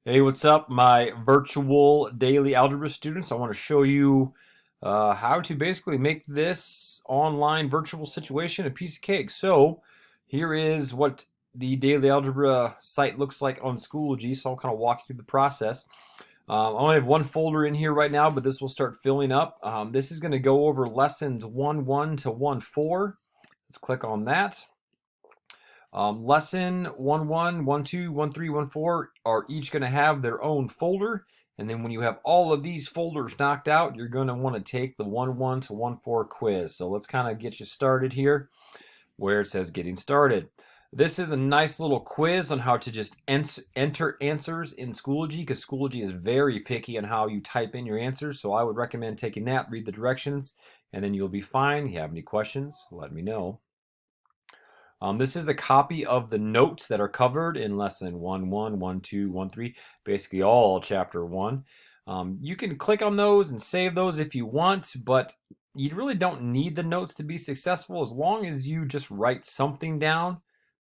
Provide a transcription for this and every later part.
Hey, what's up, my virtual daily algebra students? I want to show you how to basically make this online virtual situation a piece of cake. So here is what the daily algebra site looks like on Schoology. So I'll kind of walk you through the process. I only have one folder in here right now, but this will start filling up. This is going to go over lessons 1-1 to 1-4. Let's click on that. Lesson 1-1, 1-2, 1-3, 1-4 are each going to have their own folder. And then when you have all of these folders knocked out, you're going to want to take the 1-1 to 1-4 quiz. So let's kind of get you started here where it says getting started. This is a nice little quiz on how to just enter answers in Schoology, because Schoology is very picky on how you type in your answers. So I would recommend taking that, read the directions, and then you'll be fine. If you have any questions, let me know. This is a copy of the notes that are covered in lesson 1-1, 1-2, 1-3, basically all chapter 1. You can click on those and save those if you want, but you really don't need the notes to be successful. As long as you just write something down,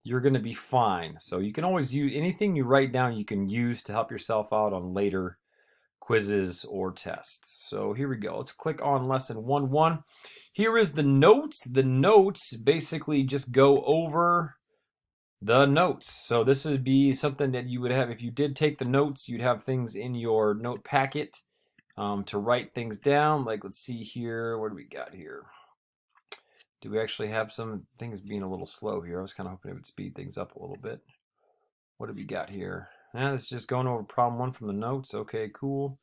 you're going to be fine. So you can always use anything you write down, you can use to help yourself out on later quizzes or tests. So here we go. Let's click on lesson 1-1. Here is the notes. The notes basically just go over the notes. So this would be something that you would have if you did take the notes. You'd have things in your note packet to write things down. Like, let's see here. What do we got here? Do we actually have some things being a little slow here? I was kind of hoping it would speed things up a little bit. What do we got here? This is just going over problem 1 from the notes. Okay, cool.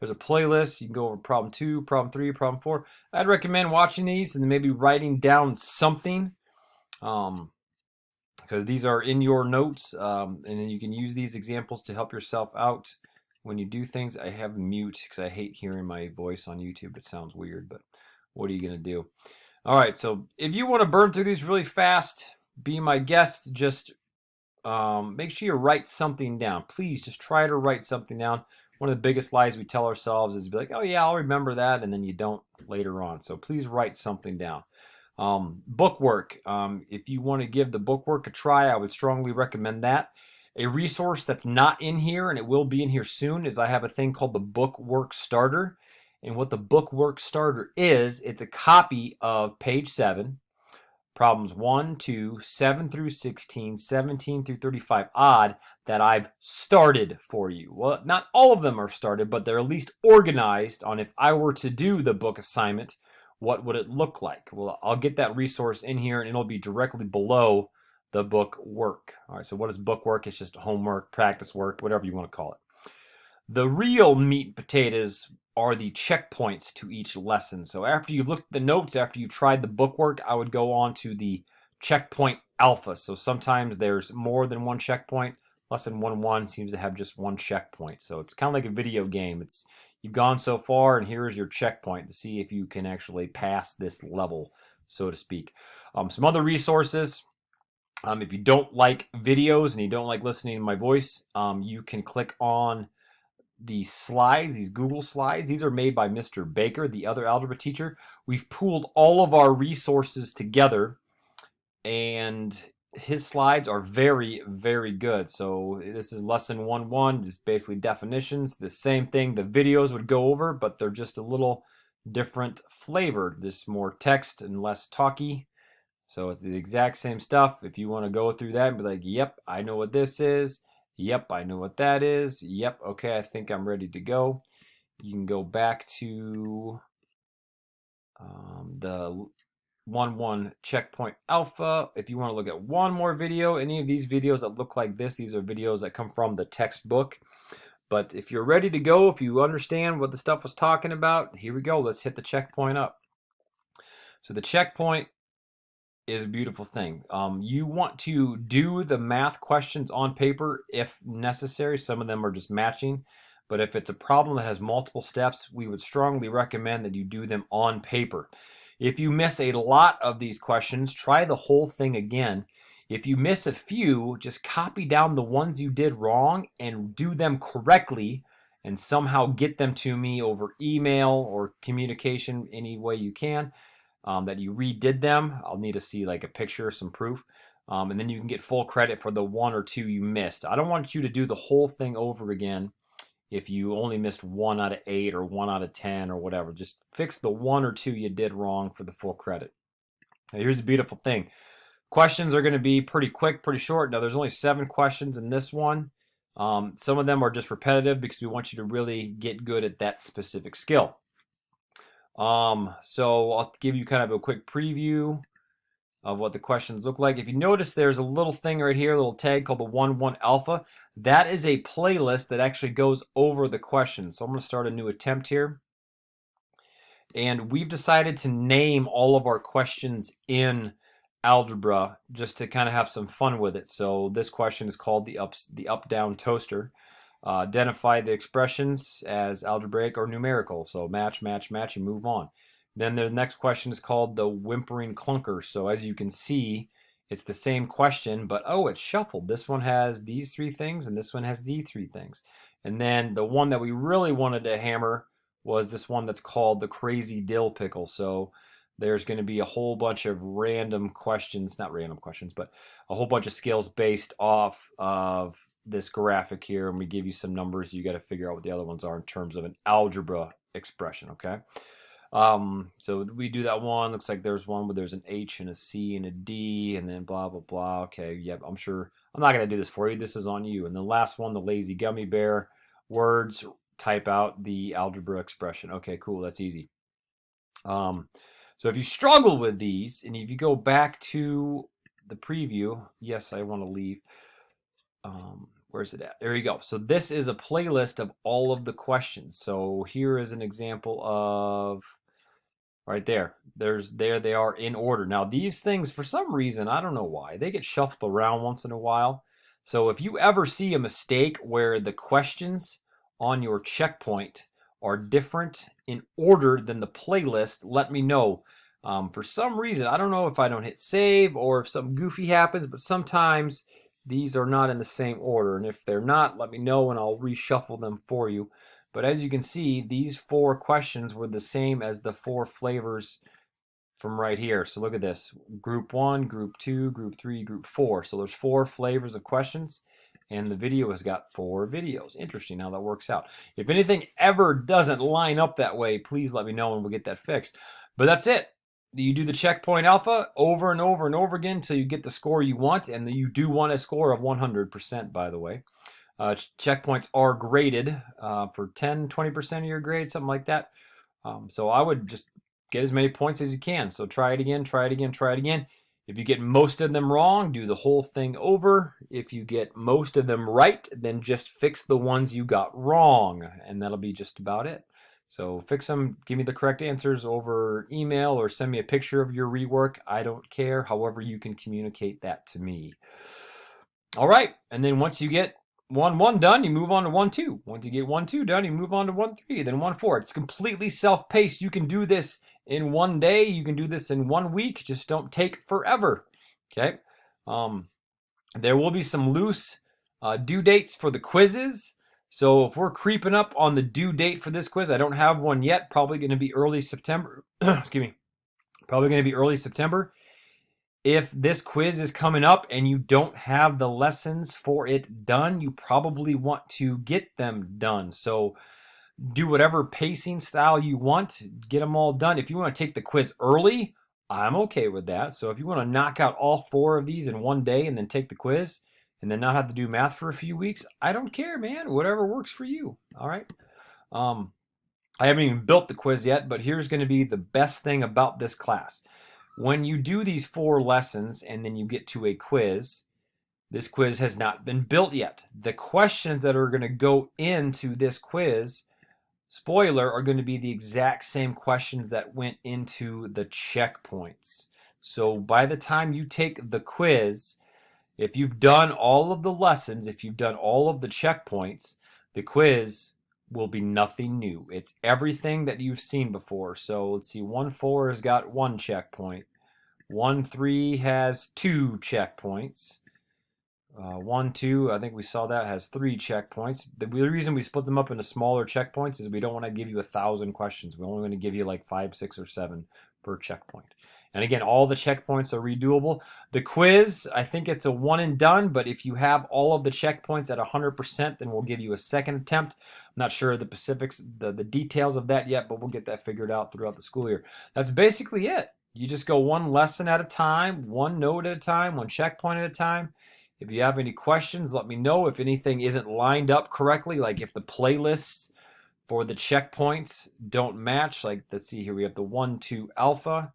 There's a playlist. You can go over problem 2, problem 3, problem 4. I'd recommend watching these and then maybe writing down something, because these are in your notes, and then you can use these examples to help yourself out when you do things. I have mute because I hate hearing my voice on YouTube. It sounds weird, but what are you going to do? All right, so if you want to burn through these really fast, be my guest. Just make sure you write something down. Please just try to write something down. One of the biggest lies we tell ourselves is be like, oh yeah, I'll remember that, and then you don't later on. So please write something down. Bookwork. If you want to give the bookwork a try, I would strongly recommend that. A resource that's not in here, and it will be in here soon, is I have a thing called the Bookwork Starter. And what the Bookwork Starter is, it's a copy of page 7, problems 1, 2, 7 through 16, 17 through 35 odd that I've started for you. Well, not all of them are started, but they're at least organized on if I were to do the book assignment, what would it look like? Well, I'll get that resource in here and it'll be directly below the book work. All right, so what is book work? It's just homework, practice work, whatever you want to call it. The real meat and potatoes are the checkpoints to each lesson. So after you've looked at the notes, after you've tried the bookwork, I would go on to the checkpoint alpha. So sometimes there's more than one checkpoint. Lesson 1-1 seems to have just one checkpoint. So it's kind of like a video game. It's you've gone so far, and here's your checkpoint to see if you can actually pass this level, so to speak. Some other resources. If you don't like videos and you don't like listening to my voice, you can click on these slides, these Google slides. These are made by Mr. Baker, the other algebra teacher. We've pooled all of our resources together, and his slides are very, very good. So this is lesson 1-1, just basically definitions. The same thing the videos would go over, but they're just a little different flavored. This more text and less talky. So it's the exact same stuff. If you want to go through that and be like, yep, I know what this is. Yep, I know what that is. Yep, okay, I think I'm ready to go. You can go back to the 1-1 checkpoint alpha. If you want to look at one more video, any of these videos that look like this, these are videos that come from the textbook. But if you're ready to go, if you understand what the stuff was talking about, here we go. Let's hit the checkpoint up. So the checkpoint is a beautiful thing. You want to do the math questions on paper if necessary. Some of them are just matching. But if it's a problem that has multiple steps, we would strongly recommend that you do them on paper. If you miss a lot of these questions, try the whole thing again. If you miss a few, just copy down the ones you did wrong and do them correctly and somehow get them to me over email or communication any way you can. That you redid them. I'll need to see like a picture, some proof. And then you can get full credit for the 1 or 2 you missed. I don't want you to do the whole thing over again if you only missed 1 out of 8 or 1 out of 10 or whatever. Just fix the 1 or 2 you did wrong for the full credit. Now, here's the beautiful thing. Questions are going to be pretty quick, pretty short. Now, there's only 7 questions in this one. Some of them are just repetitive because we want you to really get good at that specific skill. So I'll give you kind of a quick preview of what the questions look like. If you notice, there's a little thing right here, a little tag called the 1-1 alpha. That is a playlist that actually goes over the questions. So I'm going to start a new attempt here. And we've decided to name all of our questions in algebra just to kind of have some fun with it. So this question is called the up-down toaster. Identify the expressions as algebraic or numerical. So match, match, match, and move on. Then the next question is called the whimpering clunker. So as you can see, it's the same question, but oh, it's shuffled. This one has these 3 things, and this one has these 3 things. And then the one that we really wanted to hammer was this one that's called the crazy dill pickle. So there's going to be a whole bunch of random questions, not random questions, but a whole bunch of skills based off of this graphic here, and we give you some numbers. You got to figure out what the other ones are in terms of an algebra expression, okay? So we do that one. Looks like there's one where there's an H and a C and a D and then blah, blah, blah. Okay, yep, I'm sure. I'm not going to do this for you. This is on you. And the last one, the lazy gummy bear, words, type out the algebra expression. Okay, cool. That's easy. So if you struggle with these, and if you go back to the preview, yes, I want to leave. Where's it at? There you go. So this is a playlist of all of the questions. So here is an example of right there. There they are in order. Now these things, for some reason, I don't know why, they get shuffled around once in a while. So if you ever see a mistake where the questions on your checkpoint are different in order than the playlist, let me know. For some reason, I don't know if I don't hit save or if something goofy happens, but sometimes these are not in the same order. And if they're not, let me know and I'll reshuffle them for you. But as you can see, these 4 questions were the same as the 4 flavors from right here. So look at this. Group 1, Group 2, Group 3, Group 4. So there's 4 flavors of questions. And the video has got 4 videos. Interesting how that works out. If anything ever doesn't line up that way, please let me know and we'll get that fixed. But that's it. You do the checkpoint alpha over and over and over again until you get the score you want. And you do want a score of 100%, by the way. Checkpoints are graded for 10, 20% of your grade, something like that. So I would just get as many points as you can. So try it again, try it again, try it again. If you get most of them wrong, do the whole thing over. If you get most of them right, then just fix the ones you got wrong, and that'll be just about it. So fix them, give me the correct answers over email or send me a picture of your rework. I don't care. However, you can communicate that to me. All right, and then once you get 1-1 done, you move on to 1-2. Once you get 1-2 done, you move on to 1-3, then 1-4. It's completely self-paced. You can do this in one day. You can do this in 1 week. Just don't take forever. Okay. There will be some loose due dates for the quizzes. So if we're creeping up on the due date for this quiz, I don't have one yet. Probably going to be early September. Excuse me. Probably going to be early September. If this quiz is coming up and you don't have the lessons for it done, you probably want to get them done. So do whatever pacing style you want, get them all done. If you want to take the quiz early, I'm okay with that. So if you want to knock out all 4 of these in one day and then take the quiz and then not have to do math for a few weeks, I don't care, man. Whatever works for you. All right. I haven't even built the quiz yet, but here's going to be the best thing about this class. When you do these 4 lessons and then you get to a quiz, this quiz has not been built yet. The questions that are going to go into this quiz, spoiler, are going to be the exact same questions that went into the checkpoints. So by the time you take the quiz, if you've done all of the lessons, if you've done all of the checkpoints, the quiz will be nothing new. It's everything that you've seen before. So let's see, 1-4 has got 1 checkpoint. 1-3 has 2 checkpoints. 1-2, I think we saw that, has 3 checkpoints. The reason we split them up into smaller checkpoints is we don't want to give you 1,000 questions. We only want to give you like 5, 6, or 7 per checkpoint. And again, all the checkpoints are redoable. The quiz, I think it's a one and done, but if you have all of the checkpoints at 100%, then we'll give you a second attempt. I'm not sure the details of that yet, but we'll get that figured out throughout the school year. That's basically it. You just go one lesson at a time, one note at a time, one checkpoint at a time. If you have any questions, let me know. If anything isn't lined up correctly, like if the playlists for the checkpoints don't match, like let's see here, we have the 1, 2 alpha.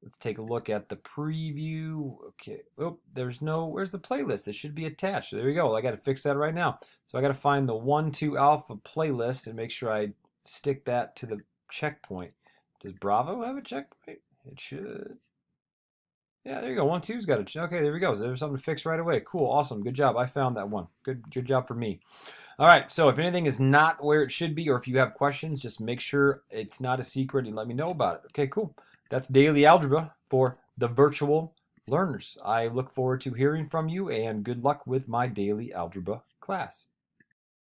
Let's take a look at the preview. Okay. Oh, where's the playlist? It should be attached. There we go. I got to fix that right now. So I got to find the 1, 2 alpha playlist and make sure I stick that to the checkpoint. Does Bravo have a checkpoint? It should. Yeah, there you go. 1, 2's got it. Okay, there we go. So there's something to fix right away. Cool. Awesome. Good job. I found that one. Good job for me. All right. So if anything is not where it should be, or if you have questions, just make sure it's not a secret and let me know about it. Okay, cool. That's daily algebra for the virtual learners. I look forward to hearing from you, and good luck with my daily algebra class.